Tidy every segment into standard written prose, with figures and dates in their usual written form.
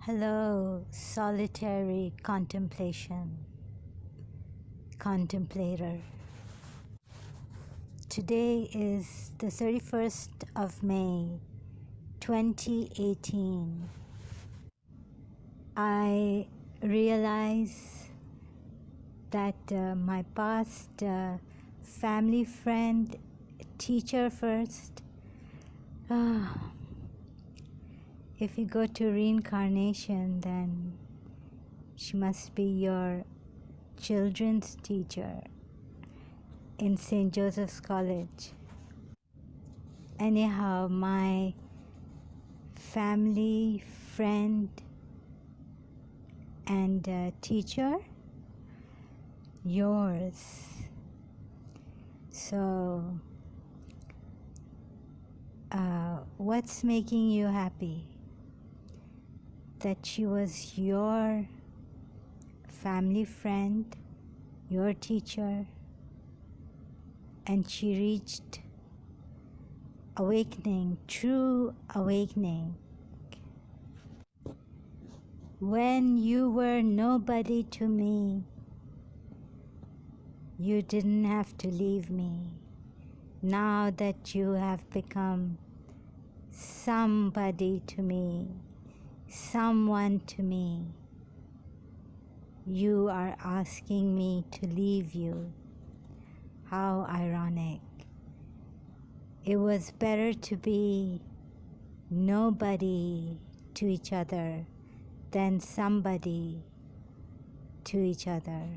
Hello, solitary contemplator. Today is the 31st of May, 2018. I realize that my past family friend, teacher first, if you go to reincarnation, then she must be your children's teacher in St. Joseph's College. Anyhow, my family friend and teacher, yours. So, what's making you happy? That she was your family friend, your teacher, and she reached awakening, true awakening. When you were nobody to me, you didn't have to leave me. Now that you have become somebody to me, someone to me, you are asking me to leave you. How ironic. It was better to be nobody to each other than somebody to each other.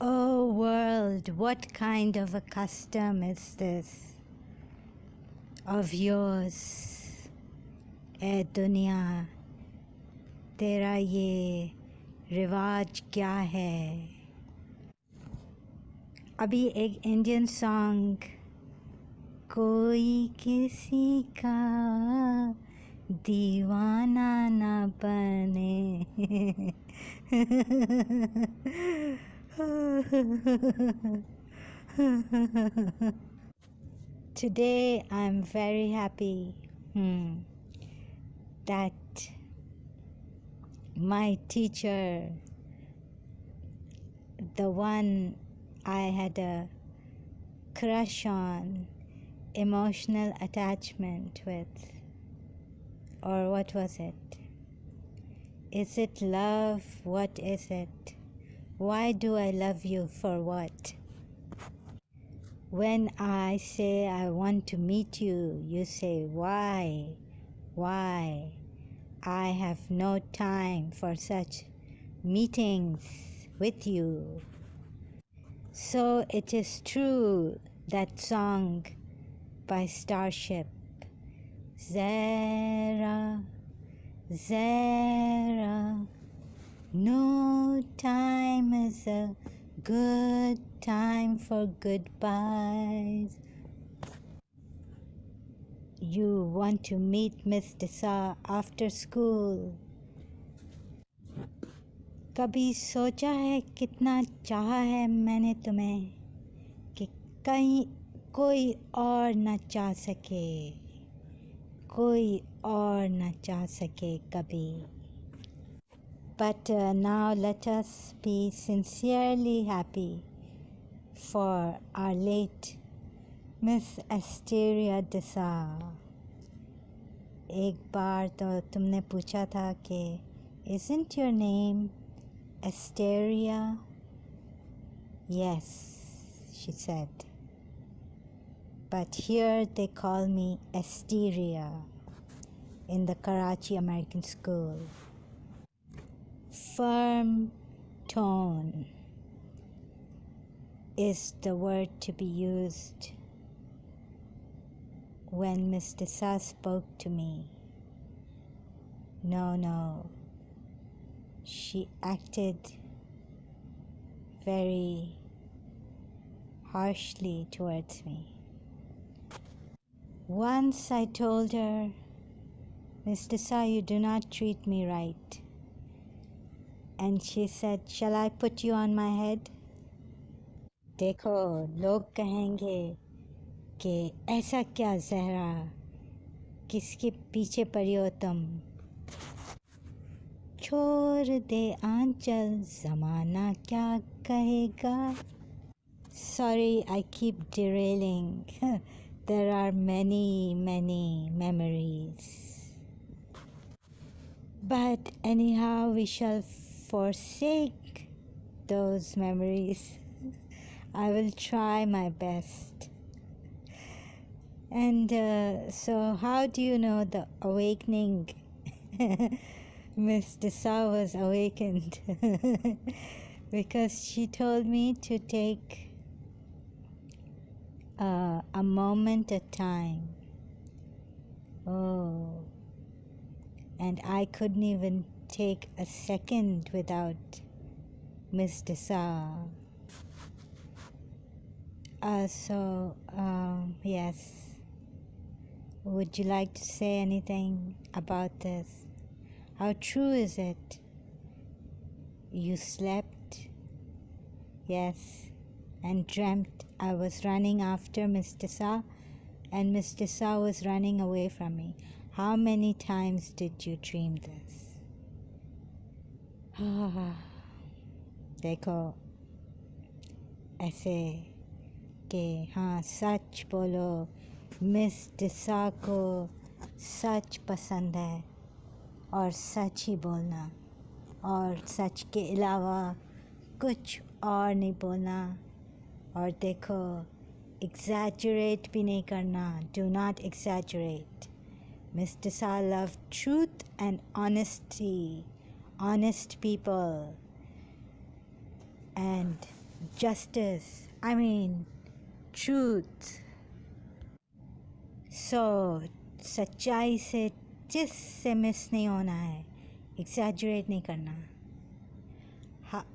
Oh world, what kind of a custom is this of yours? ए दुनिया, तेरा ये रिवाज क्या है? अभी एक Indian song, कोई किसी का दीवाना ना बने. Today I'm very happy that my teacher, the one I had a crush on, emotional attachment with, or what was it? Is it love? What is it? Why do I love you for what? When I say I want to meet you, you say, why? Why? I have no time for such meetings with you. So it is true, that song by Starship, Zara, Zara, no time is a good time for goodbyes. You want to meet Miss Desa after school. कभी सोचा है कितना चाहा है मैंने तुम्हें कि कहीं कोई और न चाह सके, कोई और न चाह सके कभी. But now let us be sincerely happy for our late Miss Asteria Desa. एक बार तो तुमने पूछा था कि isn't your name Asteria? Yes, she said. But here they call me Asteria in the Karachi American School. Firm tone is the word to be used when Miss Desa spoke to me. No, she acted very harshly towards me. Once I told her, Miss Desa, you do not treat me right. And she said, shall I put you on my head? देखो, लोग कहेंगे कि ऐसा क्या ज़हरा, किसके पीछे पड़ी हो तुम? छोड़ दे आंचल ज़माना क्या कहेगा. Sorry, I keep derailing. There are many, many memories. But anyhow, we shall forsake those memories. I will try my best. And so, how do you know the awakening? Miss Desa was awakened because she told me to take a moment at time. Oh, and I couldn't even take a second without Miss Desa. Yes. Would you like to say anything about this? How true is it? You slept, yes, and dreamt I was running after Miss Desa, and Miss Desa was running away from me. How many times did you dream this? देखो ऐसे कि हाँ सच बोलो, miss D'Sa को सच पसंद है और सच ही बोलना और सच के अलावा कुछ और नहीं बोलना. और देखो exaggerate भी नहीं करना. Do not exaggerate. Miss Desa loved truth and honesty, honest people, and justice. I mean, truth. So, सच्चाई से जिससे मिस नहीं होना है, exaggerate नहीं करना.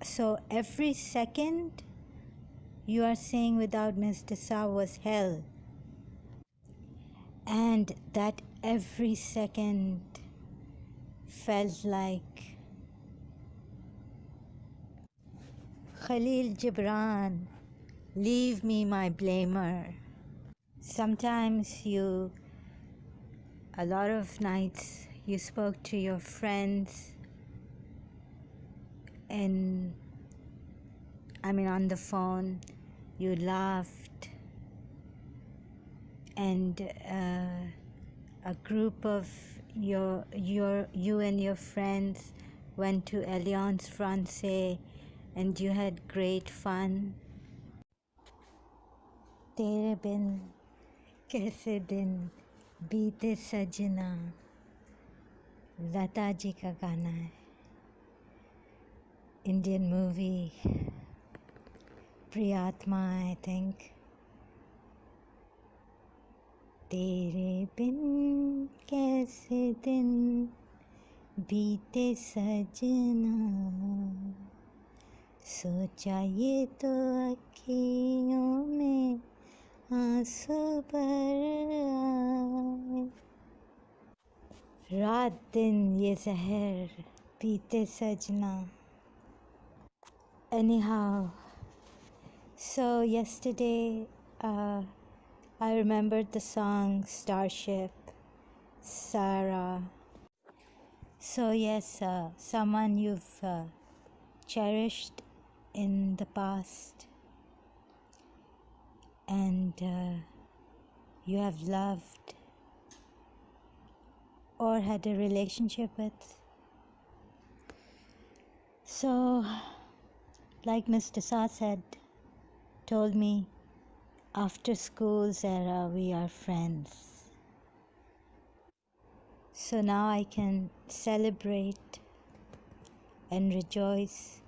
So every second you are saying without Miss Desa was hell, and that every second felt like Khalil Gibran, leave me my blamer. Sometimes a lot of nights you spoke to your friends on the phone, you laughed, and a group of you and your friends went to Alliance Francaise and you had great fun. तेरे बिन कैसे दिन बीते सजना, लता जी का गाना है. Indian movie, Priyatma, I think. तेरे बिन कैसे दिन बीते सजना, सोचा ये तो अखियों में आंसू भर आए. रात दिन ये जहर पीते सजना. Anyhow, so yesterday I remembered the song Starship, Sarah. So yes, someone you've cherished in the past and you have loved or had a relationship with. So, like Miss Desa told me, after school's era, we are friends. So now I can celebrate and rejoice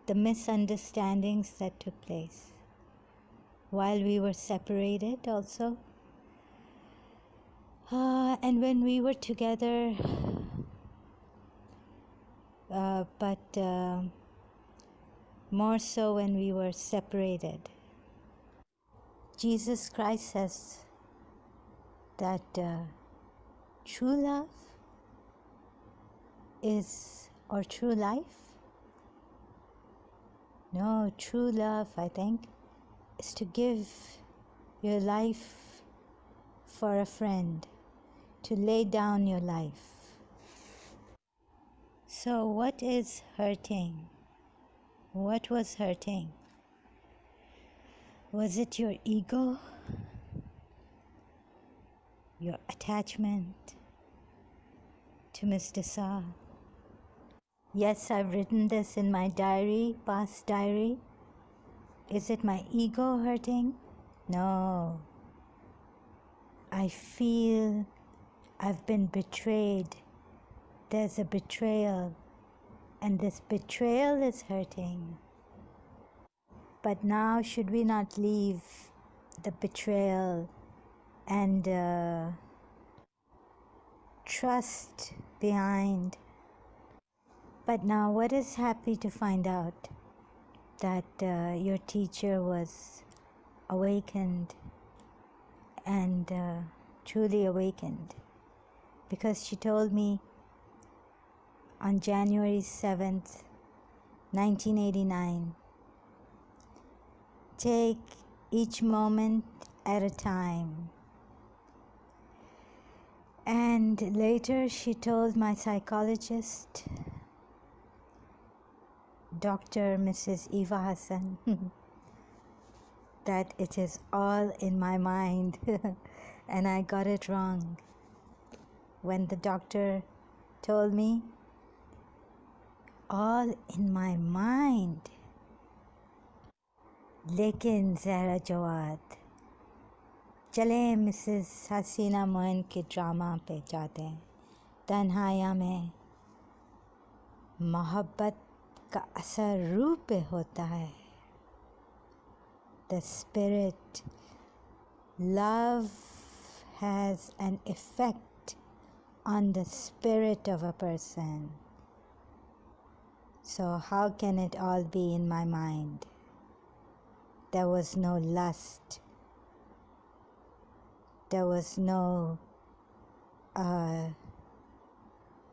the misunderstandings that took place while we were separated also. And when we were together, but more so when we were separated. Jesus Christ says that true love is, or true life? No, true love, I think, is to give your life for a friend, to lay down your life. So what is hurting? What was hurting? Was it your ego? Your attachment to Mr. Sa? Yes, I've written this in my diary, past diary. Is it my ego hurting? No. I feel I've been betrayed. There's a betrayal, and this betrayal is hurting. But now, should we not leave the betrayal and trust behind? But now, what is happy to find out that your teacher was awakened and truly awakened, because she told me on January 7th, 1989, take each moment at a time. And later she told my psychologist, Dr. Mrs. Eva Hassan, that it is all in my mind. And I got it wrong when the doctor told me, all in my mind. लेकिन ज़हरा जवाद, चले Mrs हसीना मोइन के drama पे जाते हैं। तन्हाइयाँ में मोहब्बत का असर रूह पे होता है। The spirit, love has an effect on the spirit of a person. So how can it all be in my mind? There was no lust. There was no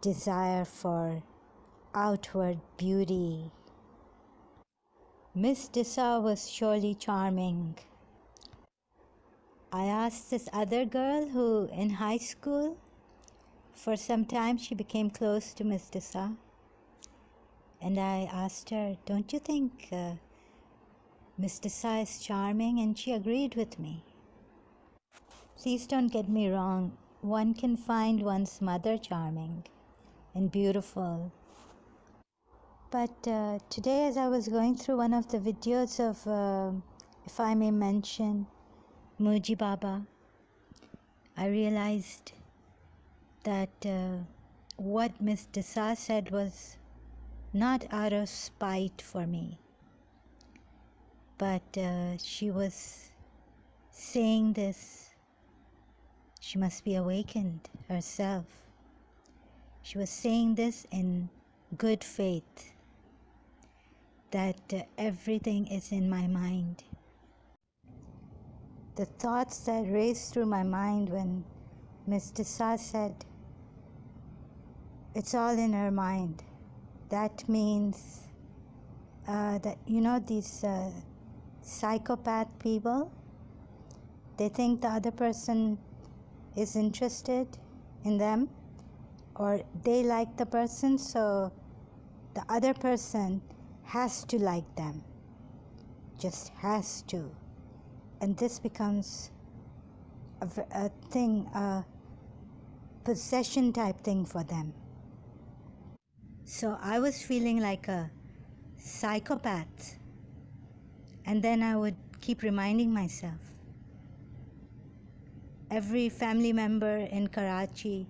desire for outward beauty. Miss Disa was surely charming. I asked this other girl who in high school, for some time she became close to Miss Disa. And I asked her, don't you think Miss Disa is charming? And she agreed with me. Please don't get me wrong. One can find one's mother charming and beautiful. But today, as I was going through one of the videos of, if I may mention, Muji Baba, I realized that what Miss Disa said was not out of spite for me, but she was saying this. She must be awakened herself. She was saying this in good faith, that everything is in my mind. The thoughts that raced through my mind when Miss Disa said, it's all in her mind. That means that, you know, these psychopath people, they think the other person is interested in them, or they like the person, so the other person has to like them, just has to. And this becomes a thing, a possession type thing for them. So I was feeling like a psychopath. And then I would keep reminding myself. Every family member in Karachi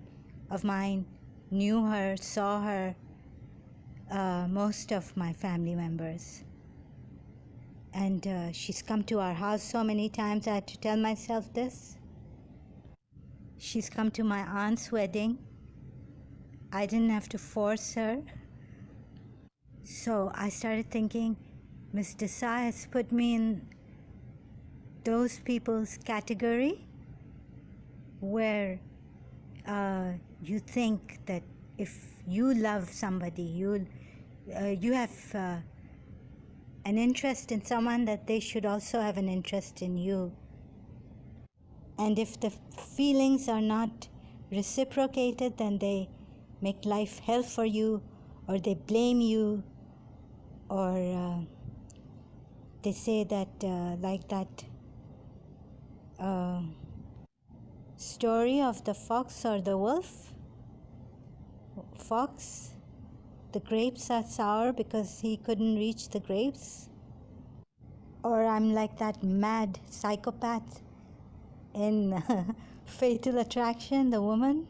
of mine knew her, saw her, most of my family members. And she's come to our house so many times, I had to tell myself this. She's come to my aunt's wedding. I didn't have to force her. So I started thinking, Miss Disa has put me in those people's category where you think that if you love somebody, you have an interest in someone, that they should also have an interest in you. And if the feelings are not reciprocated, then they make life hell for you, or they blame you, or they say that like that story of the fox or the wolf. Fox, the grapes are sour because he couldn't reach the grapes. Or I'm like that mad psychopath in Fatal Attraction, the woman.